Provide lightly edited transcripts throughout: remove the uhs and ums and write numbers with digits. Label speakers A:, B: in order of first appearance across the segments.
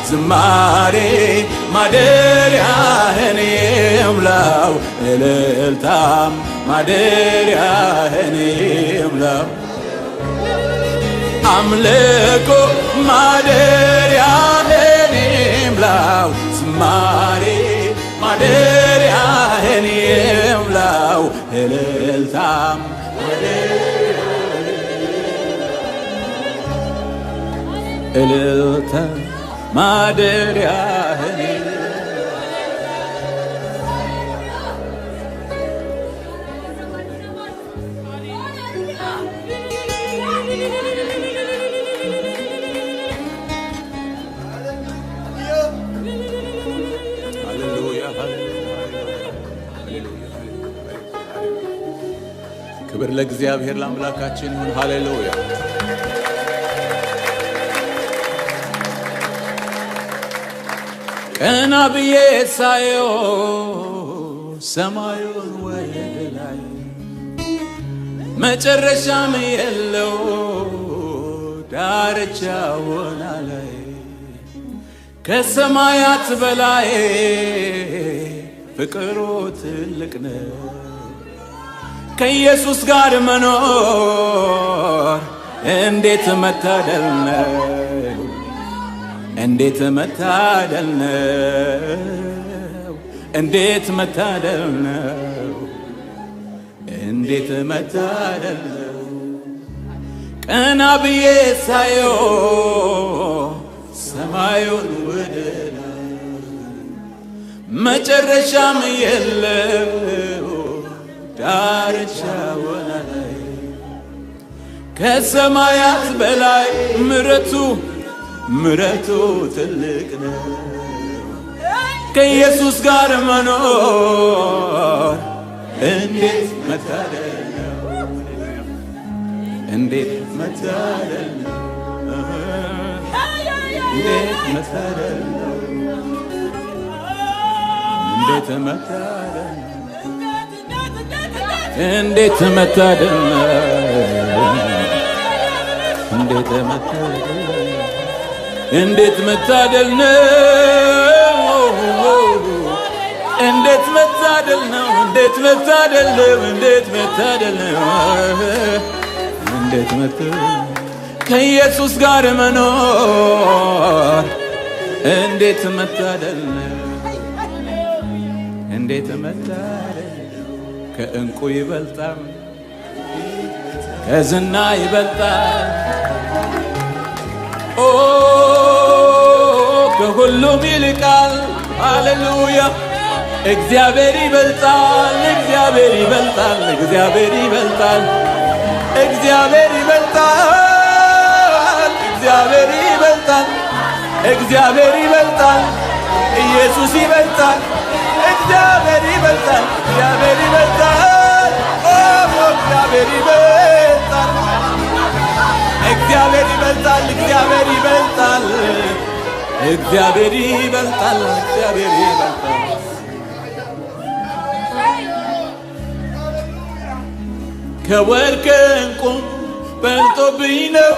A: ዝማሬ ማደሪያህን ይምላው እልልታም ማደሪያህን ይምላው አምልኮ ማደሪያህን ይምላው ዝማሬ ማደሪያህን ይምላው እልልታም እልልታ ማደሪያህን ክብር ለእግዚአብሔር ለአምላካችን ይሁን። ሃሌሉያ ቀና ብዬ ሳየው ሰማዩን ወደ ላይ መጨረሻም የለው ዳርቻውን ላይ ከሰማያት በላይ ፍቅሩ ትልቅ ነው ከኢየሱስ ጋር መኖር እንዴት መታደል ነው እንዴት መታደል ነው እንዴት መታደል ነው እንዴት መታደል ነው ቀና ብዬ ሳየው ሰማዩን ወደ ላይ መጨረሻም የለው ዳርቻውን ላይ ከሰማያት በላይ ምሕረቱ ትልቅ ነው ከኢየሱስ ጋር መኖር እንዴት መታደል ነው እንዴት መታደል ነው እንዴት መታደል ነው እንዴት መታደል እንዴት መታደል ነው እንዴት መታደል እንዴት መታደል ነው እንዴት መታደል ነው እንዴት መታደል ነው እንዴት መታደል ነው እንዴት መታደል ከኢየሱስ ጋር መኖር እንዴት መታደል ነው እንዴት መታደል ከእንቁ ይበልጣል ከዝና ይበልጣል ከሁሉም ይልቃል ሃሌሉያ እግዚአብሔር ይበልጣል እግዚአብሔር ይበልጣል እግዚአብሔር ይበልጣል እግዚአብሔር ይበልጣል እግዚአብሔር ይበልጣል እግዚአብሔር ይበልጣል ኢየሱስ ይበልጣል እግዚአብሔር ይበልጣል እግዚአብሔር ይበልጣል እግዚአብሔር ይበልጣል እግዚአብሔር ይበልጣል እግዚአብሔር ይበልጣል እግዚአብሔር ይበልጣል እግዚአብሔር ይበልጣል ከወርቅ ዕንቁም በልጦብኝ ነው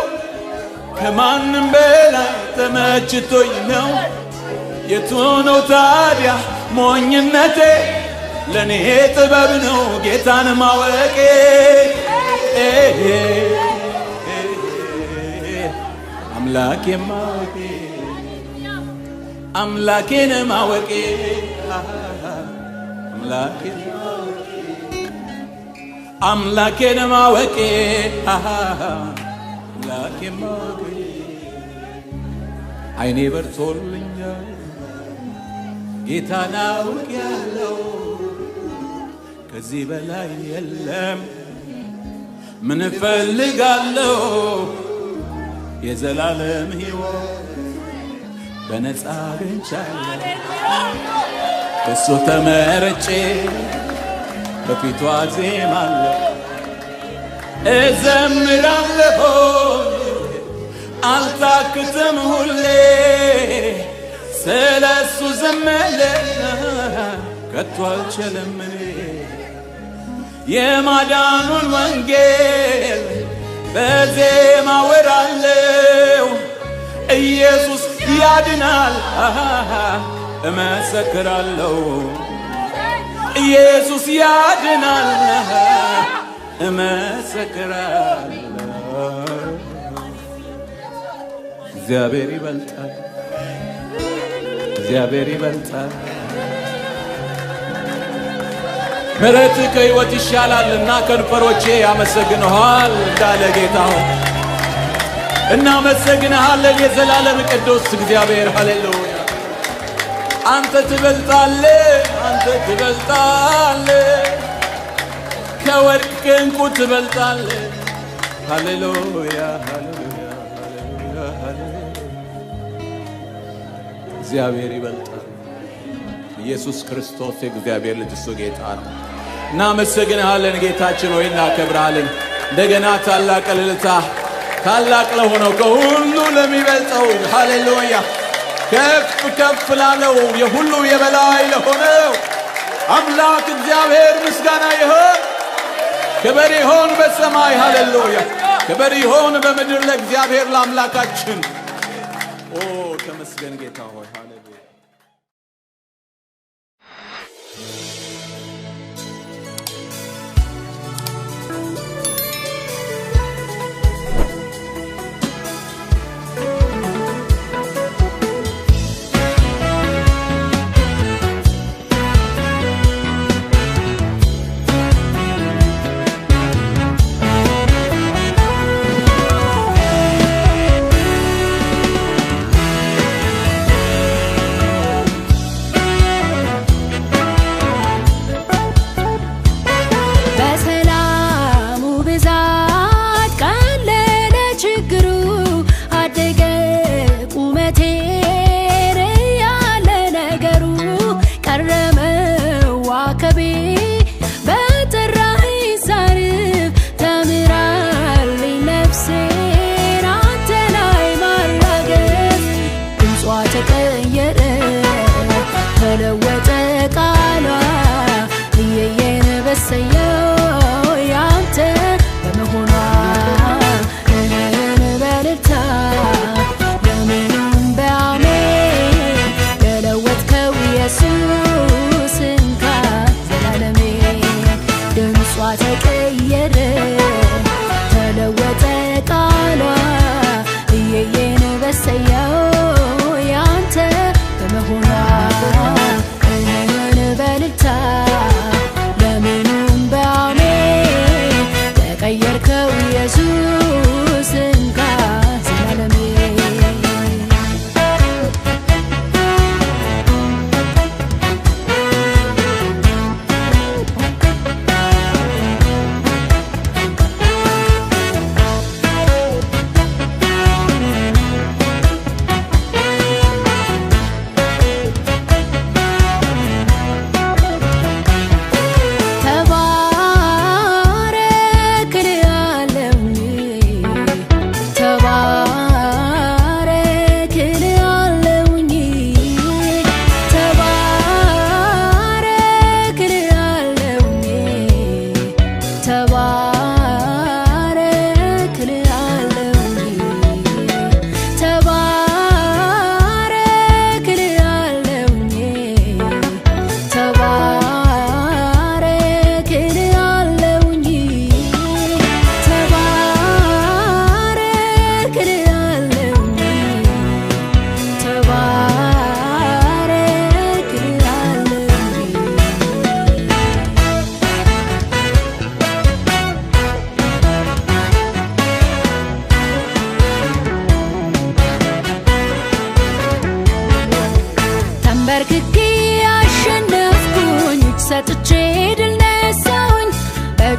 A: ከማንም በላይ ተመችቶኝ ነው የቱ ነው ታዲያ ሞኝነቴ ለኔ ጥበብ ነው ጌታን ማወቄ አምላኬን ማወቄ አምላኬን ማወቄ አምላኬን ማወቄ አምላኬን ማወቄ አይኔ በርቶልኛል ጌታን አውቄያለሁ ከዚህ በላይ የለም ምን እፈልጋለሁ የዘላለም ሕይወት በነፃ አግኝቻለሁ በሱ ተመርጬ በፊቱ አዜማለሁ እዘምራለሁ አልታክትም ሁሌ ስለሱ ዘመለ ከቶ አልችልም እኔ የማዳኑን ወንጌል በዜማ ወራለው ኢየሱስ ያድናል እመሰክራለሁ ኢየሱስ ያድናል እመሰክራለሁ እግዚአብሔር ይበልጣል እግዚአብሔር ይበልጣል ምሕረት ከሕይወት ይሻላልና ከንፈሮቼ ያመሰግኑሃል እንዳለ ጌታ ሆይ እናመሰግንሃለን የዘላለም ቅዱስ እግዚአብሔር ሃሌሉያ አንተ ትበልጣለህ ከወርቅ ከዕንቁ ትበልጣለህ ሃሌሉያ ሃሌሉያ ሃሌሉያ እግዚአብሔር ይበልጣል ኢየሱስ ክርስቶስ የእግዚአብሔር ልጅ እሱ ጌታ ነው እናመሰግንሃለን ጌታችን ሆይ እናከብርሃለን እንደገና ታላቅ እልልታ ታላቅ ለሆነው ከሁሉ ለሚበልጠው ሃሌሉያ ከፍ ከፍ ላለው የሁሉ የበላይ ለሆነው አምላክ እግዚአብሔር ምስጋና ይሁን ክብር ይሁን በሰማይ ሃሌሉያ ክብር ይሁን በምድር ለእግዚአብሔር ለአምላካችን ኦ ተመስገን ጌታ ሆይ ሃሌሉያ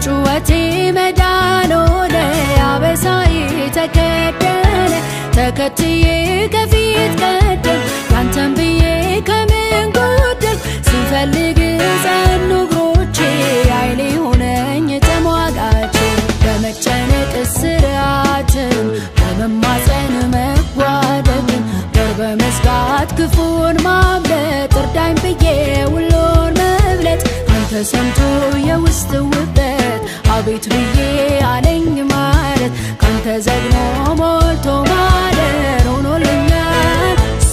B: ጩኸቴ መዳን ሆነ አበሳዬ ተከደነ ተከትዬ ከፊት ቀደም ያንተን ብዬ ከምን ጎደል ስፈልግ ጸኑ እግሮቼ ኃይሌ ሆነኝ ተሟጋቼ በመጨነቅ ስራትን በመማፀን መጓደልን በር በመዝጋት ክፉን ማምለጥ እርዳኝ ብዬ ውሎን መብለጥ አንተ ሰምቶ የውስጥ ውበት አቤት ብዬ አለኝ ማለት ካንተ ዘግኖ ሞልቶ ማደር ሆኖልኛል እሱ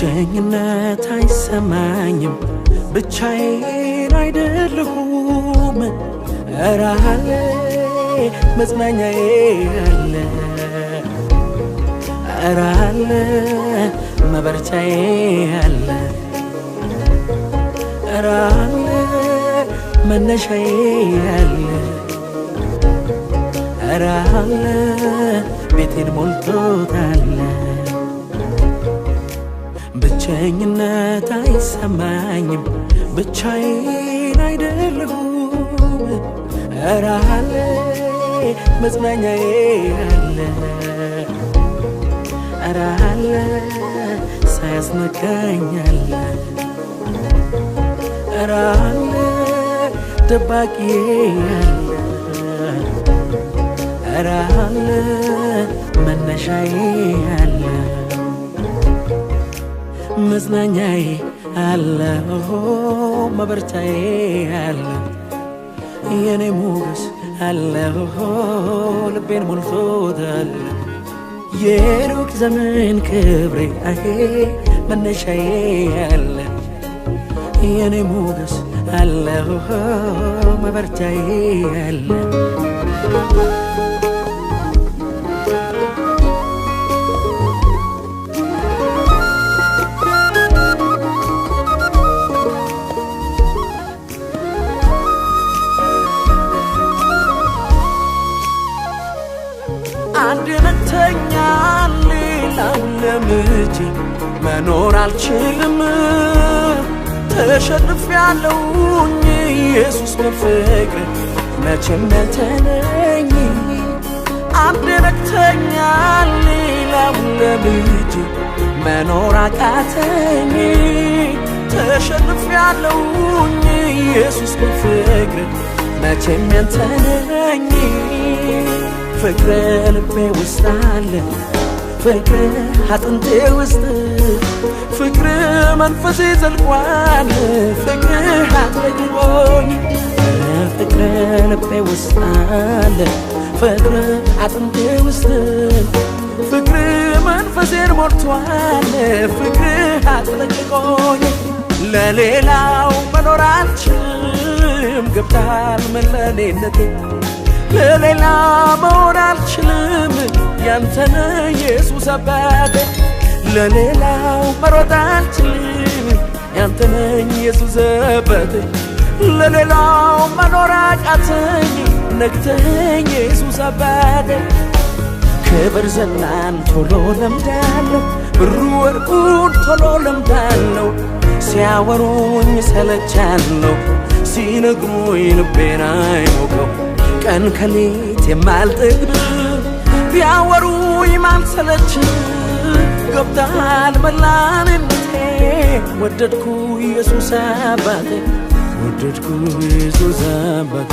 C: ብቸኝነት አይሰማኝም ብቻዬን አይደለሁም ኧረ አለ መጽናኛዬ አለ ኧረ አለ መበርቻዬ አለ ኧረ አለ መነሻዬ አለ ኧረ አለ ቤቴን ሞልቶታል ብቸኝነት አይሰማኝም ብቻዬን አይደለሁም ኧረ አለ መጽናኛዬ አለ ኧረ አለ ሳያስነካኝ አለ ኧረ አለ ደባቂዬ አለ ኧረ አለ መነሻዬ አለ መጽናኛዬ አለ መበርቻዬ አለ የኔ ሞገስ አለ ልቤን ሞልቶታል የሩቅ ዘመን ክብሬ አሄ መነሻዬ አለ የኔ ሞገስ አለ መበርቻዬ አለ አንድ ነተኛ ሌላው ለምጄ መኖር አልችልም ተሸንፌያለሁኝ ኢየሱስ በፍቅር መቼም ያልተለኝ አንድ ነተኛ ሌላው ለምጄ መኖር አቃተኝ ተሸንፌያለሁኝ ኢየሱስ በፍቅር መቼም ያልተለኝ ፍቅር ልቤ ውስጥ አለ ፍቅር አጥንቴ ውስጥ ፍቅር መንፈሴ ዘልቋል ፍቅር አጥለቅልቆኝ ፍቅር ልቤ ውስጥ አለ ፍቅር አጥንቴ ውስጥ ፍቅር መንፈሴን ሞልቷል ፍቅር አጥለቅልቆኝ ለሌላው መኖር አልችልም ገብታል መለኔነቴ ለሌላ መሆን አልችልም ያንተነ ኢየሱስ አባቴ ለሌላው መሮጥ አልችልም ያንተነ ኢየሱስ አባቴ ለሌላው መኖር አቃተኝ ነግተኝ ኢየሱስ አባቴ ክብር ዝናን ቶሎ ለምዳለሁ ብሩ ወርቁን ቶሎ ለምዳለሁ ሲያወሩኝ ሰለቻለሁ ሲነግሩኝ ልቤን አይሞቀው ቀን ከሌት የማልጠግብ ቢያወሩኝ ማልሰለች ገብታል መላንነቴ ወደድኩ ኢየሱስ አባቴ ወደድኩ ኢየሱስ አባቴ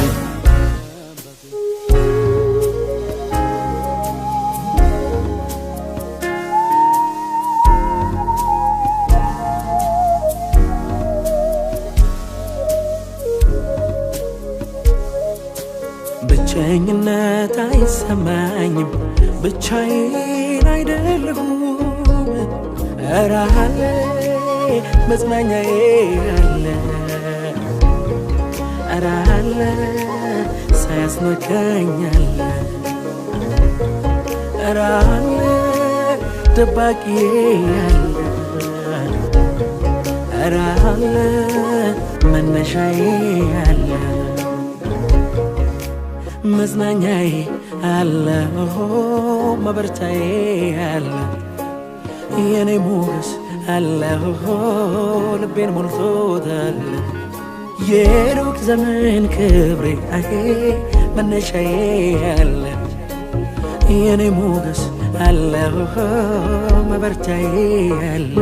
C: ብቸኝነት አይሰማኝም ብቻዬን አይደለሁም ኧረ አለ መጽናኛዬ አለ ኧረ አለ ሳያስነካኝ አለ ኧረ አለ ደባቂዬ አለ ኧረ አለ መነሻዬ አለ መጽናኛዬ አለ መበርቻዬ አለ የኔ ሞገስ አለ ልቤን ሞልቶታል የሩቅ ዘመን ክብሬ አሄ መነሻዬ አለ የኔ ሞገስ አለ መበርቻዬ አለ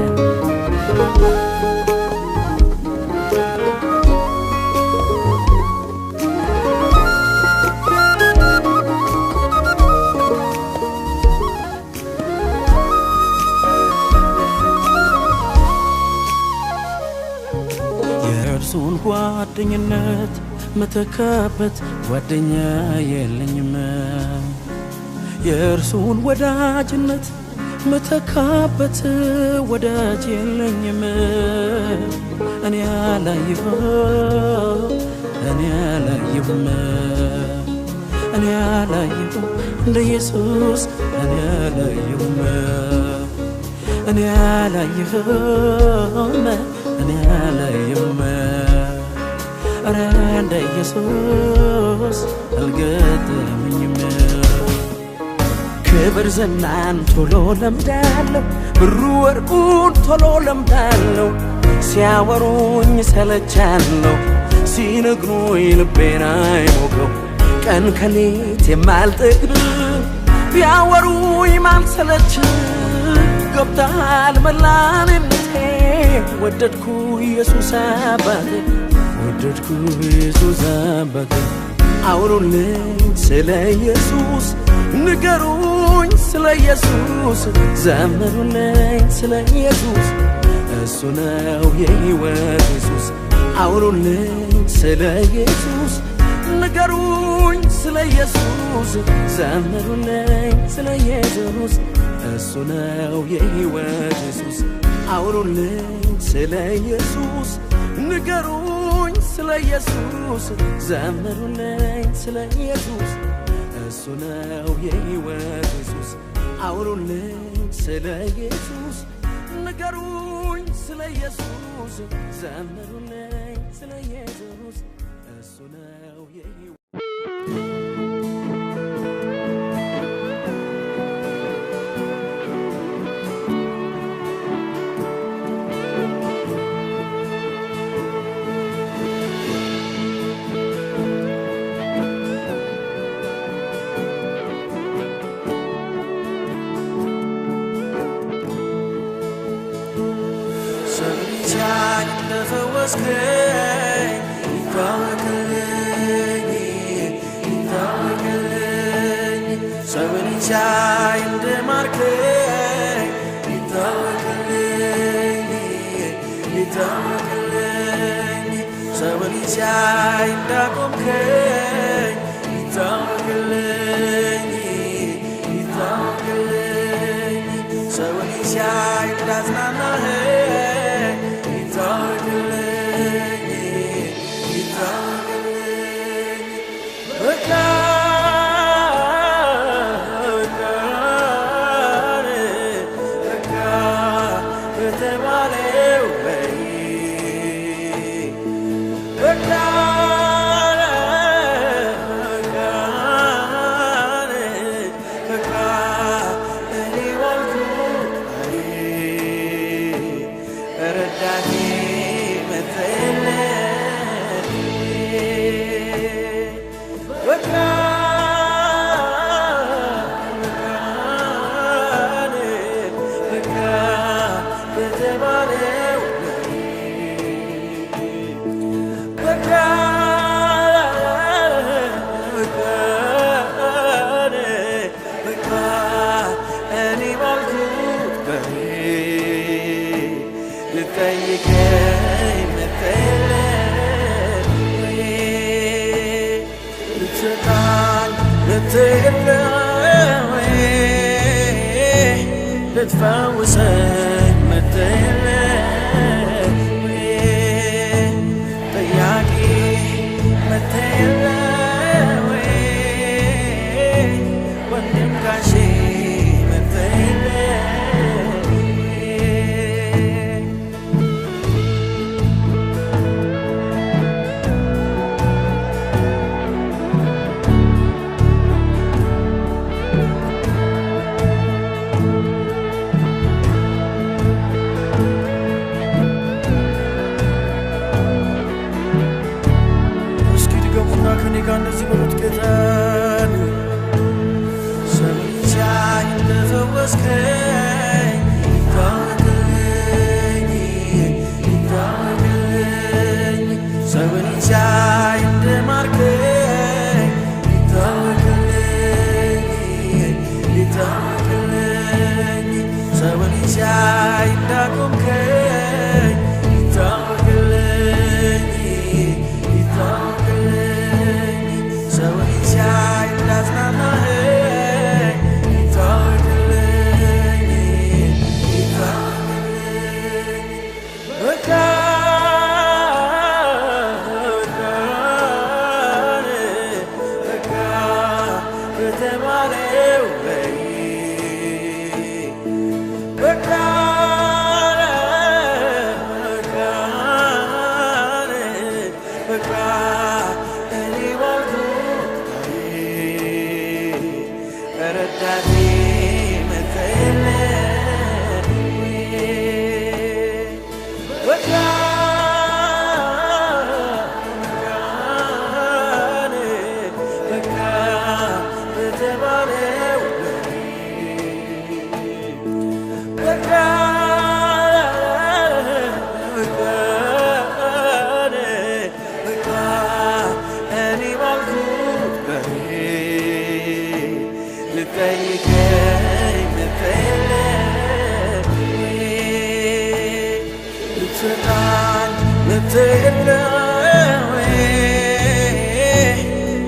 C: የእርሱን ጓደኝነት መተካበት ጓደኛ የለኝም የእርሱን ወዳጅነት መተካበት ወዳጅ የለኝም እኔ አላየሁም እንደ ኢየሱስ እኔ አላየሁም ኧረ እንደ ኢየሱስ አልገጠመኝም ክብር ዝናን ቶሎ ለምዳለሁ ብሩ ወርቁን ቶሎ ለምዳለሁ ሲያወሩኝ ሰለቻለሁ ሲነግሩኝ ልቤን አይሞቀው ቀን ከሌት የማልጠግብ ቢያወሩኝ ማልሰለች ገብተሃል መላልነቴ ወደድኩ ኢየሱስ አባቴ አውሩልኝ ስለ ኢየሱስ ንገሩኝ ስለ ኢየሱስ ዘምሩልኝ ስለ ኢየሱስ እሱ ነው የሕይወት ኢየሱስ አውሩልኝ ስለ ኢየሱስ ንገሩኝ ስለ ኢየሱስ ዘምሩልኝ ስለ ኢየሱስ እሱ ነው የሕይወት ኢየሱስ አውሩልኝ ስለ ኢየሱስ ንገሩኝ ስለ ኢየሱስ ዘምሩልኝ ስለ ኢየሱስ እሱ ነው የሕይወት ኢየሱስ አውሩልኝ ስለ ኢየሱስ ንገሩኝ ስለ ኢየሱስ ዘምሩልኝ ስለ ኢየሱስ እሱ ነው የሕይወት ልትፈውሰኝ መተለኝ ጠያቂ መተለኝ ወንድም ጋሼ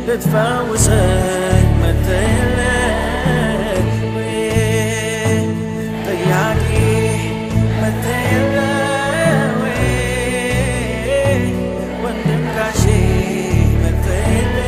C: ልትፈውሰኝ መተለይ ጠያቂ መተለይ ወንድም ጋሼ መተለይ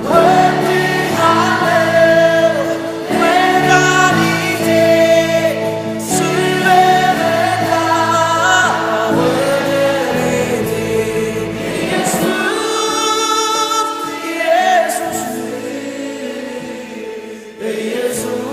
D: Worthy, hallelujah.
C: ኢየሱስ